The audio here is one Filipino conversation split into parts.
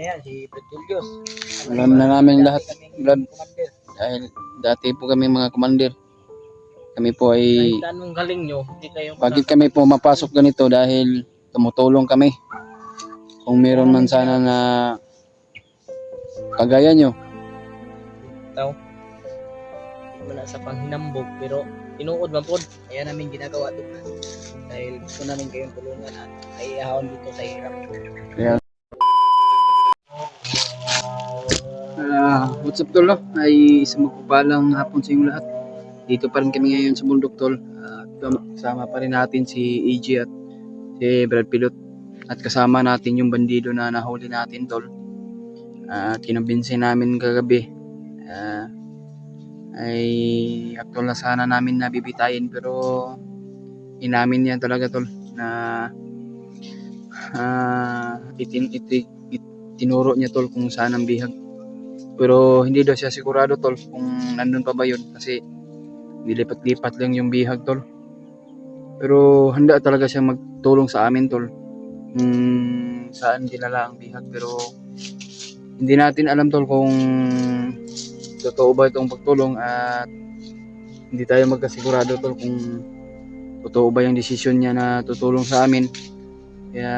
Ayan, si Brad Julius. Alam na namin lahat, Brad. Dahil dati po kami mga commander. Kami po ay... Kahit anong galing nyo, hindi kayo Bakit kami po mapasok ganito? Dahil tumutulong kami. Kung meron man sana na kagaya nyo. Ito. Wala sa panghinambog, pero tinuod man po. Kaya namin ginagawa ito. Dahil gusto namin kayong tulungan at ay ahon dito sa hirap. Kaya... what's up tol? Ay isang magpapalang hapon sa inyong lahat. Dito pa rin kami ngayon sa bundok tol. Kasama pa rin natin si EG at si Brad Pilot. At kasama natin yung bandido na nahuli natin tol. Kinumbinsin namin kagabi. Ay actual na sana namin nabibitayin pero inamin niya talaga tol na itinuro niya tol kung saan ang bihag. Pero hindi daw siya sigurado tol kung nandun pa ba yun kasi dilipat-lipat lang yung bihag tol. Pero handa talaga siya magtulong sa amin tol saan dinala ang bihag. Pero hindi natin alam tol kung totoo ba itong pagtulong at hindi tayo magkasigurado tol kung totoo ba yung desisyon niya na tutulong sa amin. Kaya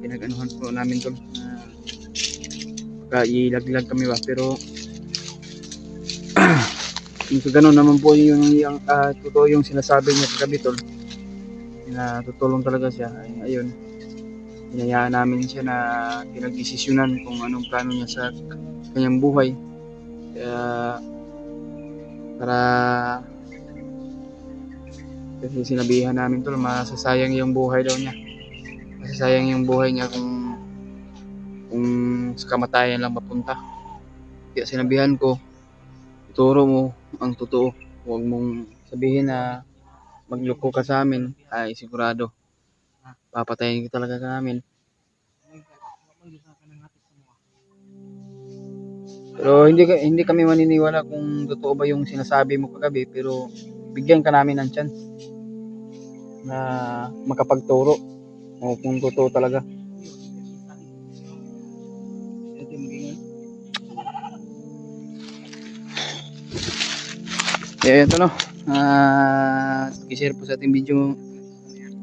pinag-anuhan po namin tol ilaglag kami ba, pero kung gano'n naman po yung totoo yung sinasabi niya kagabi tol na tutulong talaga siya. Ayun, hinayaan namin siya na pinagdesisyonan kung anong plano niya sa kanyang buhay. Kaya para kasi sinabihan namin tol masasayang yung buhay daw niya, masasayang yung buhay niya kung sa kamatayan lang mapunta. Kaya sinabihan ko, ituro mo ang totoo, huwag mong sabihin na magloko ka sa amin. Ay sigurado papatayin ka talaga namin. Pero hindi kami maniniwala kung totoo ba yung sinasabi mo kagabi, pero bigyan ka namin ng chance na makapagturo o kung totoo talaga. Kaya ito no, pag-share po sa ating video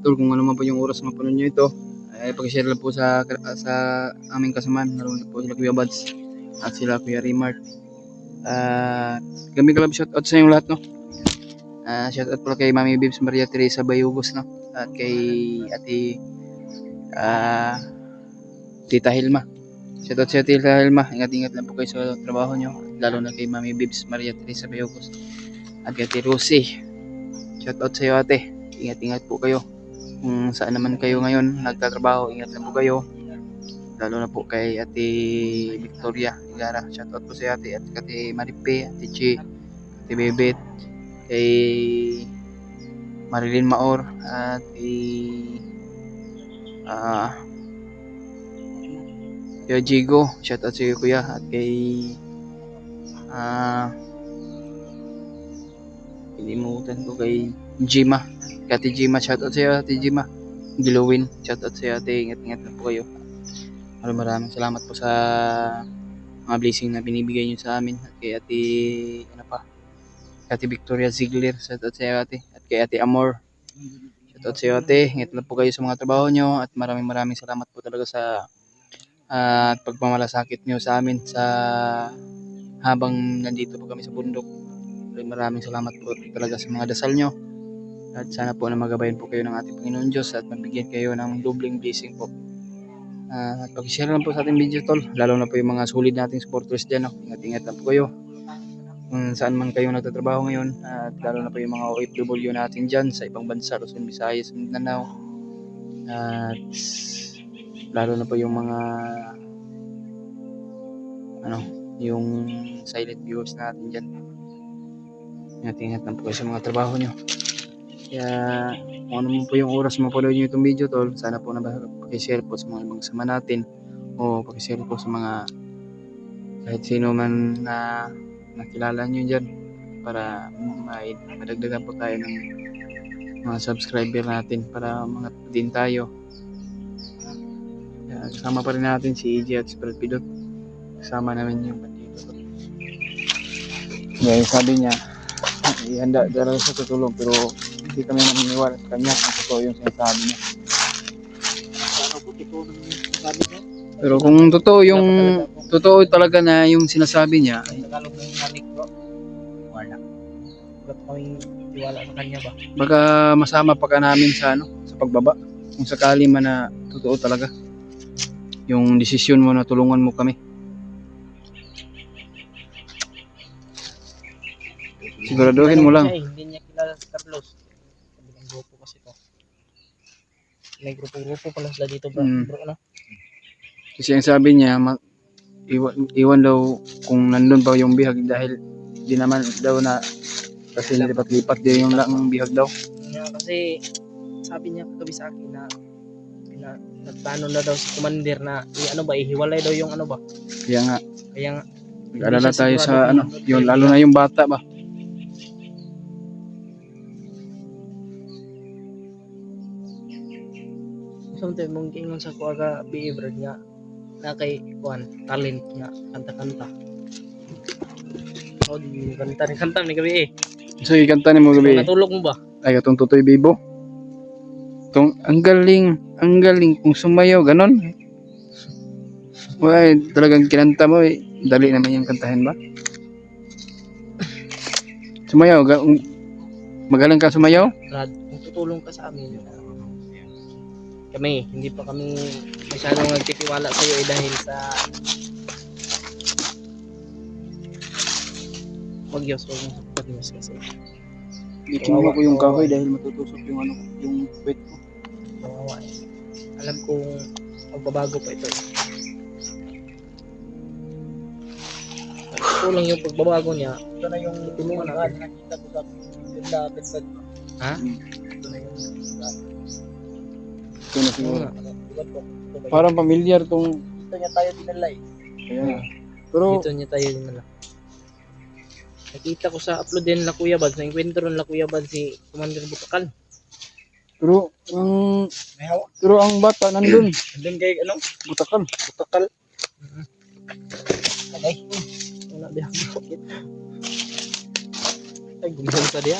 tol kung ano man po yung oras mapanood nyo ito. Ay pag-share lang po sa aming kasamaan, lalo na po sila Kuya Buds at sila Kuya Remark. Kami kalab shoutout sa inyong lahat no. Shoutout po kay Mami Bibs Maria Teresa Bayugos no, at kay Ate Tita Hilma. Shoutout sa Tita Hilma, ingat-ingat lang po kayo sa trabaho nyo, lalo na kay Mami Bibs Maria Teresa Bayugos at kay Ate Rosie. Shoutout sa iyo ate, ingat-ingat po kayo kung saan naman kayo ngayon nagtatrabaho, ingat lang po kayo, lalo na po kay Ate Victoria Igara. Shoutout po sa ate at kay Maripe, Ate Chi, Ate Bebet, kay Marilyn Maor at kay Kuya Jigo. Shoutout sa iyo kuya at kay inimutan ko kay Jima, Ate Jima. Shoutout sa iyo Ate Jima Gilowin. Shoutout sa iyo ate, ingat-ingat lang po kayo. Maraming salamat po sa mga blessing na binibigay niyo sa amin. At kay Ate Ate Victoria Ziegler, shoutout sa iyo ate, at kay Ate Amor, shoutout sa iyo ate, ingat lang po kayo sa mga trabaho nyo at maraming salamat po talaga sa pagmamalasakit nyo sa amin sa habang nandito po kami sa bundok. Maraming salamat po talaga sa mga dasal nyo at sana po na magabayan po kayo ng ating Panginoon Diyos at mabigyan kayo ng dobling blessing po. At pag-share lang po sa ating video tol, lalo na po yung mga solid nating supporters dyan no? Ingat-ingat lang po kayo kung saan man kayo nagtatrabaho ngayon, at lalo na po yung mga OFW natin dyan sa ibang bansa, Luzon, Visayas, Mindanao, at lalo na po yung mga yung silent viewers natin dyan. Ingat-ingat lang po kayo sa mga trabaho nyo. Kaya kung ano mo po yung oras mapanood nyo itong video tol, sana po na pag-share po sa mga ibang sama natin o pag-share po sa mga kahit sino man na nakilala nyo dyan para madagdagan po tayo ng mga subscriber natin para mga din tayo. Kasama pa rin natin si EJ at si Brad Pidot. Kasama namin yung bandito. Dahil sabi niya, ihanda talaga sa tutulong pero hindi kami naniniwala sa kanya kung totoo yung sinasabi niya. Ano po, totoo naman yung sabi niya. Pero kung totoo talaga na yung sinasabi niya, Sa Tagalog na yung hanik bro. Wala. Wala pa kaming tiwala sa kanya ba? baka masama pa ka namin sa sa pagbaba. Kung sakali man na totoo talaga yung desisyon mo na tulungan mo kami. Siguraduhin mo lang. Hindi niya kilala si Carlos. Kabilang grupo kasi to. May grupo-grupo pala sila dito bro. Mm. Bro, ano? Kasi ang sabi niya, iwan daw kung nandun pa yung bihag dahil di naman daw na kasi nilipat-lipat din yung lang bihag daw. Kasi sabi niya kagabi sa akin na nagplano na daw si Commander na ihiwalay daw yung ano ba. Kaya nga, Kaya nga nag-alala siya tayo sa sigurado yun, lalo na yung bata ba. sometimes mong kingon sa kuwaga behavior nga na kay kuan talent nga kanta-kanta. Oh, di kanta ni gabi eh. So, ikanta ni mo gabi. Natulog mo ba? Ay, katong Tutoy Bibo. Ang galing kung sumayaw, ganon. Why, talagang kinanta mo eh. Dali naman yung kantahin ba? Sumayaw, magaling ka sumayaw? Brad, kung tutulong ka sa amin. Kami, hindi pa kami masyadong nagtitiwala sa iyo dahil sa Magyos o Magyos kasi. Kinuha ko yung kahoy dahil matutusok yung yung wet ko. Kawawa eh. Alam kong magbabago pa ito eh. Kulang yung pagbabago niya. Ito na yung tulungan natin. Nakita ko sa Bedford. Ha? Ito na yung Ito na siguro. Parang pamilyar tong. Dito niya tayo dinala eh. Kaya nga. Pero Dito niya tayo dinala. Nakita ko sa upload din na Kuya Bad. Na-encuentro na Kuya Bad si Commander Butakan. pero ang bata nandun. Nandun kay ano? Butakal. Okay. Wala diya. Ay, gumulong sa diya.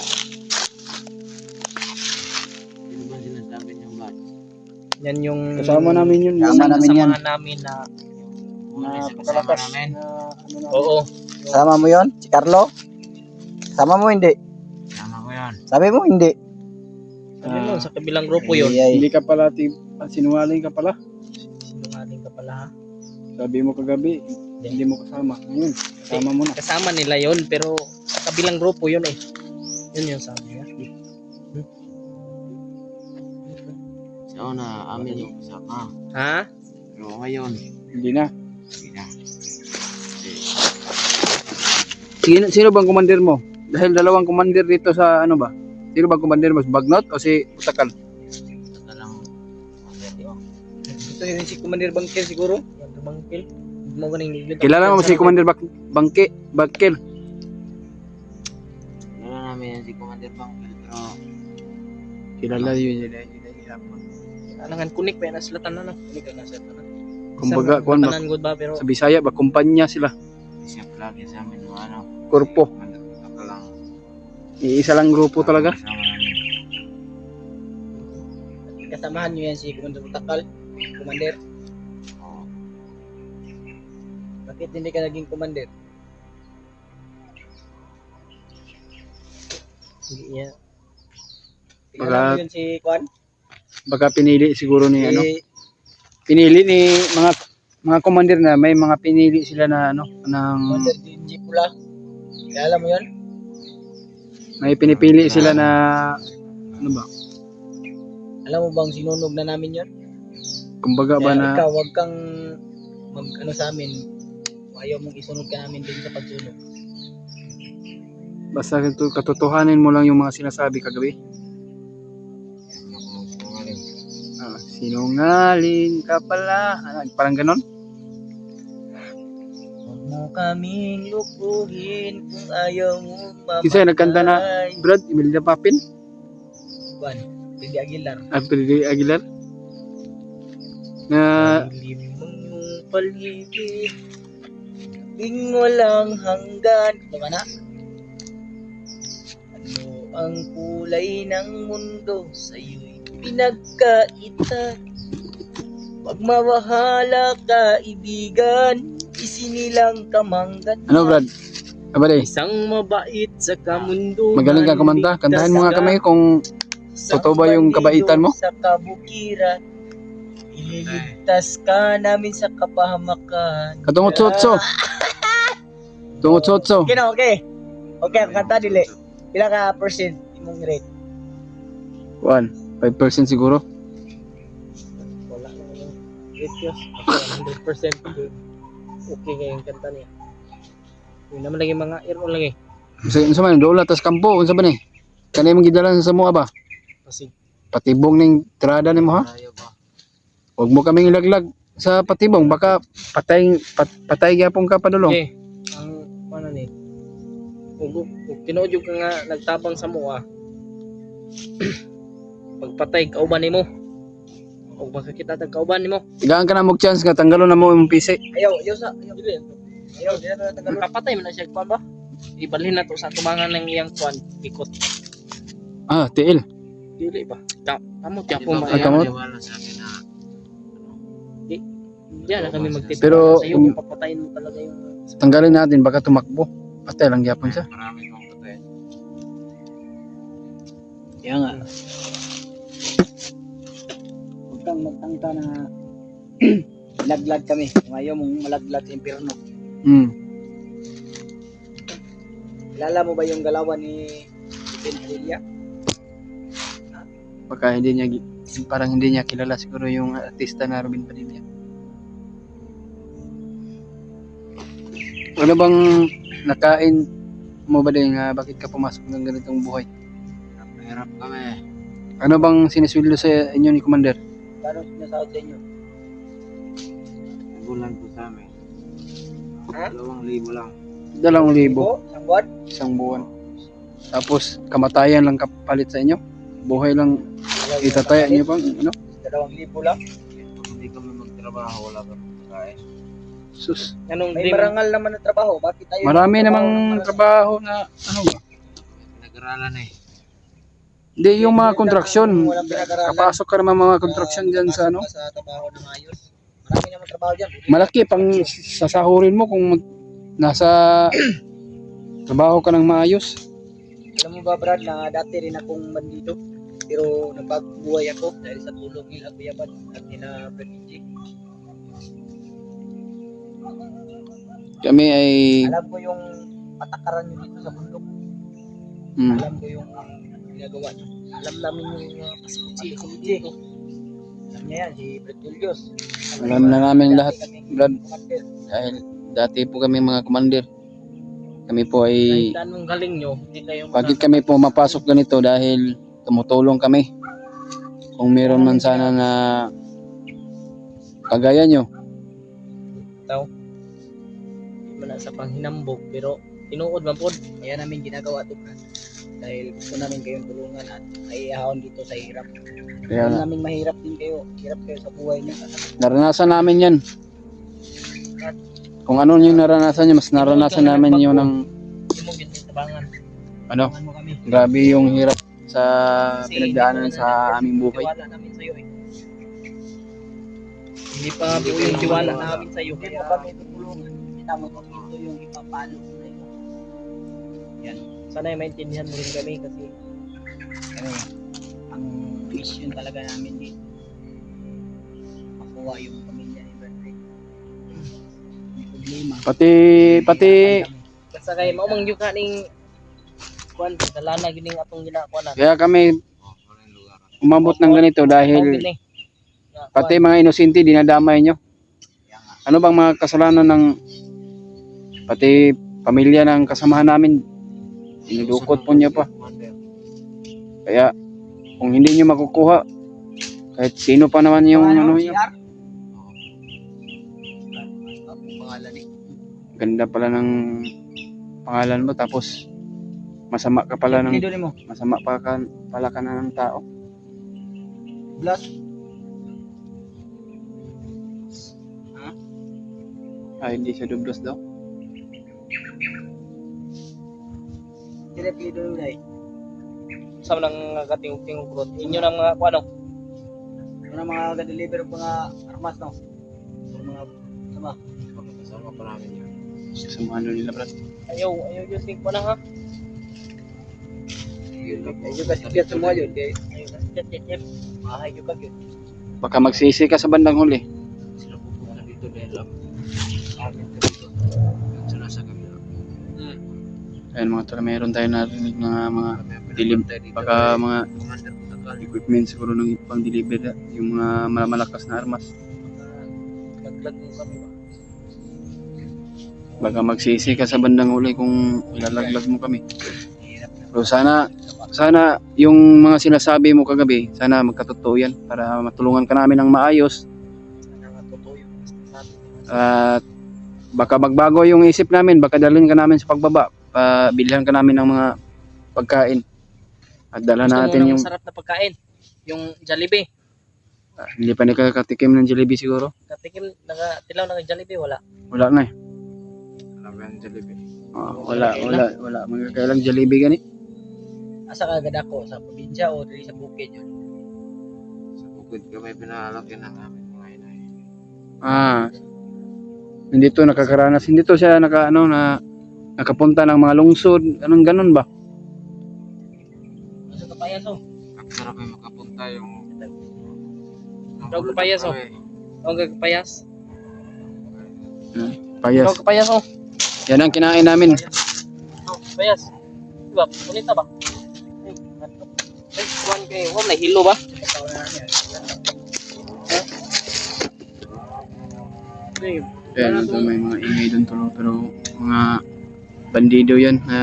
Ano ba sinasabi niyo ba? Yan yung Kasama namin yun. Kasama namin yan. kasama namin na Kasama namin. oo. Kasama mo yon, si Carlo? Kasama mo hindi? Kasama ko yan. Sabi mo hindi? Sabi mo, sa kabilang grupo yun. Hindi ka pala sinungaling ka pala. Sinungaling ka pala ha. Sabi mo kagabi, hindi mo kasama. Ngayon, kasama mo na. Kasama nila yun, pero sa kabilang grupo yun eh. Yun yung sabi niya. So na amin yung kasama. Ha? Pero ngayon, Hindi na. hindi na. Sino bang commander mo? Dahil dalawang commander dito sa ano ba? Sino bang commander mo? Bagnot o si Utakal? Ito lang. Ito yun si Commander Bangkel siguro. Commander Bangkel. Mo ganing Kilala mo si Commander Bakkel? Wala namin yan si Commander Bangkel, pero Kilala yun. Alangan kunik pa na sila tanan. Kunik na sila tanan. Kumbaga, kuwan ba? Tanan good ba pero Sa Bisaya ba? Kumpanya sila. siya lagi sa amin ng ano. Korpo. Ako lang. Iisa lang grupo talaga. Kasama namin. kasamahan niyo yan si Commander Utakal, Commander. Oo. Bakit hindi ka naging commander? Hindi niya. Baka- Tingnan mo yun si Kwan? Baka pinili siguro ni ano. Si Pinili ni mga commander na may mga pinili sila na ano ng Commander Dinji Pula. Kaya alam mo yun? may pinipili sila na ano ba? Alam mo bang sinunog na namin yun? Kumbaga ba Kaya na ikaw, wag kang mag ano sa amin. Ayaw mong isunog ka namin din sa pagsunog. basta katotohanin mo lang yung mga sinasabi kagabi. Ako sinungaling. Sinungaling ka pala. Parang ganon. Huwag mo kaming lukuhin kung ayaw mo mamatay. Kasi nagkanta na Brad, Emilia Papin, Kwan, Didi Aguilar. April Aguilar. Na Hindi Dilim ang iyong paligid, ing walang hanggan. Diba na? Ano ang kulay ng mundo sa'yo'y pinagkaitan? Pagmawahala kaibigan, isinilang kamanggan. Ano Brad? Abade, Isang mabait sa kamundo. magaling ka kumanta. Kantahan mo nga kami kung totoo ba yung kabaitan mo? Sa kabukiran, ililigtas ka namin sa kapahamakan. Katungot sotso. Tungot sotso. Okay na, okay. Okay, ang kanta dili. Pila ka percent imong rate? 5% siguro. Wala na yung rate yos. Okay, 100% good. Okay kayong kanta niya. Yun naman lagi mga air-on lagi. Unsa man dola tas kampo unsa ba ni? Kanay mong gidalan sa moa ba? Pasig. Patibong ning tirada nimo ha? Huwag mo kaming ilaglag sa patibong baka patay gyapon ka padulong. Okay. Ang ano ni? Ug tinuod ka nga nagtabang sa moa. Pagpatay kauban nimo. O baka kita tag kauban nimo. Tigaan ka na mo chance nga tanggalon na mo imong PC. Ayaw sa dili. Ayaw na tagal. Kapatay man na siya kuan ba? Ibalhin na to sa tubangan ng iyang kuan ikot. Ah, tiil. Dili ba? Amo tiya po Ah, kamot? Diyan na kami magtitiwala Pero, sa iyo kung papatayin mo talaga yung Tanggalin natin baka tumakbo. Patay lang gyapon siya. Kaya nga. Huwag kang magtangka na laglag kami. Kung ayaw mong malaglag sa impyerno. Kilala mo ba yung galawan ni Benfilia? Baka hindi niya parang hindi niya kilala siguro yung artista na Robin Padilla. Ano bang nakain mo ba din nga bakit ka pumasok ng ganitong buhay? Mahirap kami. Ano bang sinisweldo sa inyo ni Commander? Paano sinasahod sa inyo? Bulan po sa amin. Ha? 2,000 lang. 2,000 Isang buwan? isang buwan. Tapos kamatayan lang kapalit sa inyo? Buhay lang itataya niyo pang ano? 2,000 lang? Kung hindi kami magtrabaho, wala kami kain. Sus. anong May dream. marangal naman na trabaho. Bakit tayo? Marami namang trabaho na ano ba? Nag-aralan eh. Hindi yung mga kontraksyon. Walang pinag-aralan. Kapasok ka naman mga kontraksyon dyan sa ano? Sa trabaho ng ayos. Marami naman trabaho dyan. Malaki pang sasahurin mo kung nasa trabaho ka ng maayos. Alam mo ba Brad na dati rin akong bandito. Pero nagbabuhay ako dahil sa tulong nila Kuya Bad at nila Brad. Kami ay Alam ko yung patakaran nyo dito sa bundok. Alam ko yung ginagawa nyo. Alam namin yung pasikutsi. Alam niya yan, si Brad Julius. alam na namin lahat, Brad. Commander. Dahil dati po kami mga commander. Kami po ay Kahit anong galing nyo, hindi kayo bakit kami po mapasok ganito dahil tumutulong kami. Kung meron man sana na kagaya nyo. man sa panghinambog pero tinuod man pod kaya namin ginagawa to dahil gusto namin kayong tulungan at aiahon dito sa hirap. Kaya Alam namin mahirap din kayo. Hirap kayo sa buhay niyo. naranasan namin yan. Kung ano yung naranasan nyo, mas naranasan namin yun ng Hindi mo gito tabangan. ano, Tulungan mo kami. grabe yung hirap sa Kasi pinagdaanan hindi pa sa aming buhay. Tiwala namin sa iyo eh. Hindi pa po yung tiwala namin sa iyo Hindi kaya mo kami tutulungan. Kita mo kung ito yung ipapalo ko sa iyo. sana ay maintindihan mo rin kami kasi Ang mission talaga namin dito. Makuha yung pamilya ni Bradley. May problema. Pati basta kay mao mang yung kaning kuan dalana gining atong ginakuan kaya kami umabot ng ganito dahil pati mga inosente dinadamay nyo. Ano bang mga kasalanan ng pati pamilya ng kasamahan namin? Dinudukot po niya pa. Kaya kung hindi nyo makukuha, kahit sino pa naman yung ano nyo. Pangalan ni Ganda pala ng pangalan mo tapos masama ka pala ng Dito mo. masama pala ka na ng tao. Blas. Hindi siya dublos daw. Sila pilido nung day. Sa nang katingog-tingog bro. Inyo nang mga ano. Ano mga ga-deliver ng mga armas, no? Yung mga sama. Kasama pa namin yun. Sasamahan doon nila, brad. Ayaw yung sing ko na ha. Yun lang po. Ayun kasi kaya semua yun. Kaya Ayaw kasi chat. Mahay yung kagyo. Baka magsisi ka sa bandang huli. Sila pupunta dito dahil lang. Amin ka dito. Yung sila sa kabila. Ayun mga tol, meron tayo narinig na mga Dilim. baka mga Commander po tagal. equipment siguro ng pang deliver yung mga malakas na armas. Naglag mo kami ba? Baka magsisi ka sa bandang huli kung ilalaglag mo kami. So sana yung mga sinasabi mo kagabi, sana magkatotoo yan para matulungan ka namin ng maayos. Sana nga totoo yung sabi ko. At baka magbago yung isip namin, baka dalhin ka namin sa pagbaba, bilhan ka namin ng mga pagkain. At dala Gusto mo natin ng yung masarap na pagkain. Yung Jollibee. hindi pa nakakatikim ng Jollibee siguro. Katikim, tilaw ng Jollibee, wala. Wala na eh. Alam mo yung Jollibee. Wala. Magkakailang Jollibee gani. Asa ka agad ako? Sa probinsya o dito sa bukid yun? Sa bukid kami pinalaki ng aming mga inay. Hindi to nakakaranas. Hindi to siya nakapunta ng mga lungsod. Anong ganun ba? Asa ka payas o? Sarap kayo makapunta yung... Ikaw kapayas o? Ikaw kapayas? Payas. Ikaw kapayas o? Yan ang kinain namin. Ikaw kapayas? Diba? Kunita ba? Ay, kuhan kayo. Huwag nahilo ba? Ayan, ito may mga ingay doon tulo pero mga bandido yan na